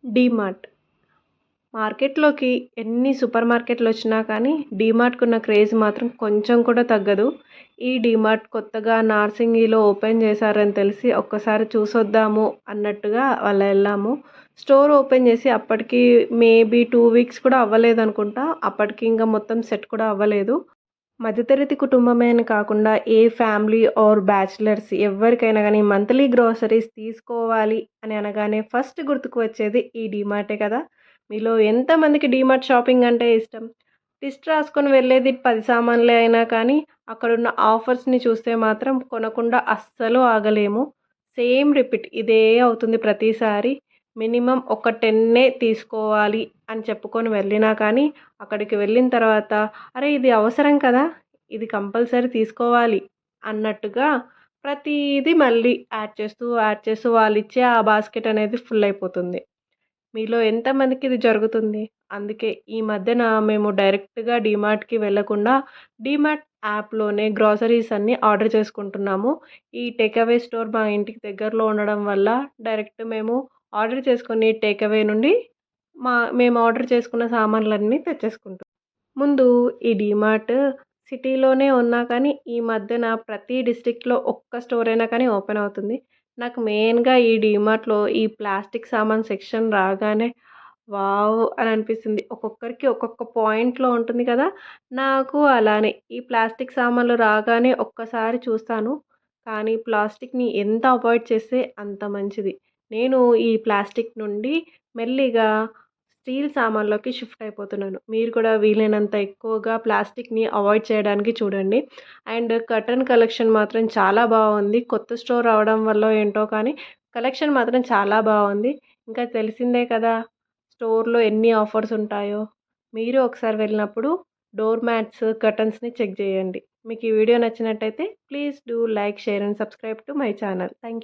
డీమార్ట్. మార్కెట్‌లోకి ఎన్ని సూపర్ మార్కెట్‌లొచ్చినా కానీ డీమార్ట్‌కున్న క్రేజ్ మాత్రం కొంచెం కూడా తగ్గదు. ఈ డీమార్ట్ కొత్తగా నార్సింగిలో ఓపెన్ చేశారని తెలిసి ఒక్కసారి చూసొద్దాము అన్నట్టుగా అలా ఎళ్ళాము. స్టోర్ ఓపెన్ చేసి అప్పటికి మేబీ 2 వీక్స్ కూడా అవ్వలేదనుకుంటా. అప్పటికి ఇంకా మొత్తం సెట్ కూడా అవ్వలేదు. మధ్యతరగతి కుటుంబమే అని కాకుండా ఏ ఫ్యామిలీ ఆర్ బ్యాచిలర్స్ ఎవ్వరికైనా గానీ మంత్లీ గ్రోసరీస్ తీసుకోవాలి అని అనగానే ఫస్ట్ గుర్తుకు వచ్చేది ఈ డీమార్టే కదా! మీలో ఎంతమందికి డీమార్ట్ షాపింగ్ అంటే ఇష్టం? లిస్ట్ రాసుకొని వెళ్ళేది 10 సామాన్లే అయినా కానీ అక్కడున్న ఆఫర్స్‌ని చూస్తే మాత్రం కొనకుండా అస్సలు ఆగలేము. సేమ్ రిపీట్ ఇదే అవుతుంది ప్రతిసారి. మినిమమ్ ఒక 10 తీసుకోవాలి అని చెప్పుకొని వెళ్ళినా కానీ అక్కడికి వెళ్ళిన తర్వాత అరే! ఇది అవసరం కదా! ఇది కంపల్సరీ తీసుకోవాలి అన్నట్టుగా ప్రతీది మళ్ళీ యాడ్ చేస్తూ వాళ్ళిచ్చే ఆ బాస్కెట్ అనేది ఫుల్ అయిపోతుంది. మీలో ఎంతమందికి ఇది జరుగుతుంది? అందుకే ఈ మధ్యన మేము డైరెక్ట్‌గా డీమార్ట్‌కి వెళ్ళకుండా డీమార్ట్ యాప్‌లోనే గ్రోసరీస్ అన్నీ ఆర్డర్ చేసుకుంటున్నాము. ఈ టేక్ అవే స్టోర్ మా ఇంటికి దగ్గరలో ఉండడం వల్ల డైరెక్ట్ మేము ఆర్డర్ చేసుకొని టేక్ అవే నుండి మేము ఆర్డర్ చేసుకున్న సామాన్లన్నీ తెచ్చేసుకుంటాం. ముందు ఈ డీమార్ట్ సిటీలోనే ఉన్నా కానీ, ఈ మధ్యన ప్రతి డిస్ట్రిక్ట్‌లో ఒక్క స్టోర్ అయినా కానీ ఓపెన్ అవుతుంది. నాకు మెయిన్‌గా ఈ డీమార్ట్‌లో ఈ ప్లాస్టిక్ సామాన్ సెక్షన్ రాగానే వావ్! అని అనిపిస్తుంది. ఒక్కొక్కరికి ఒక్కొక్క పాయింట్‌లో ఉంటుంది కదా! నాకు అలానే ఈ ప్లాస్టిక్ సామాన్లు రాగానే ఒక్కసారి చూస్తాను. కానీ ప్లాస్టిక్‌ని ఎంత అవాయిడ్ చేస్తే అంత మంచిది. నేను ఈ ప్లాస్టిక్ నుండి మెల్లిగా స్టీల్ సామాన్లోకి షిఫ్ట్ అయిపోతున్నాను. మీరు కూడా వీలైనంత ఎక్కువగా ప్లాస్టిక్‌ని అవాయిడ్ చేయడానికి చూడండి. అండ్ కర్టెన్ కలెక్షన్ మాత్రం చాలా బాగుంది. కొత్త స్టోర్ అవ్వడం వల్లో ఏంటో కానీ కలెక్షన్ మాత్రం చాలా బాగుంది. ఇంకా తెలిసిందే కదా! స్టోర్‌లో ఎన్ని ఆఫర్స్ ఉంటాయో. మీరు ఒకసారి వెళ్ళినప్పుడు డోర్ మ్యాట్స్, కర్టెన్స్‌ని చెక్ చేయండి. మీకు ఈ వీడియో నచ్చినట్టయితే please do like, share and subscribe to my channel. Thank you.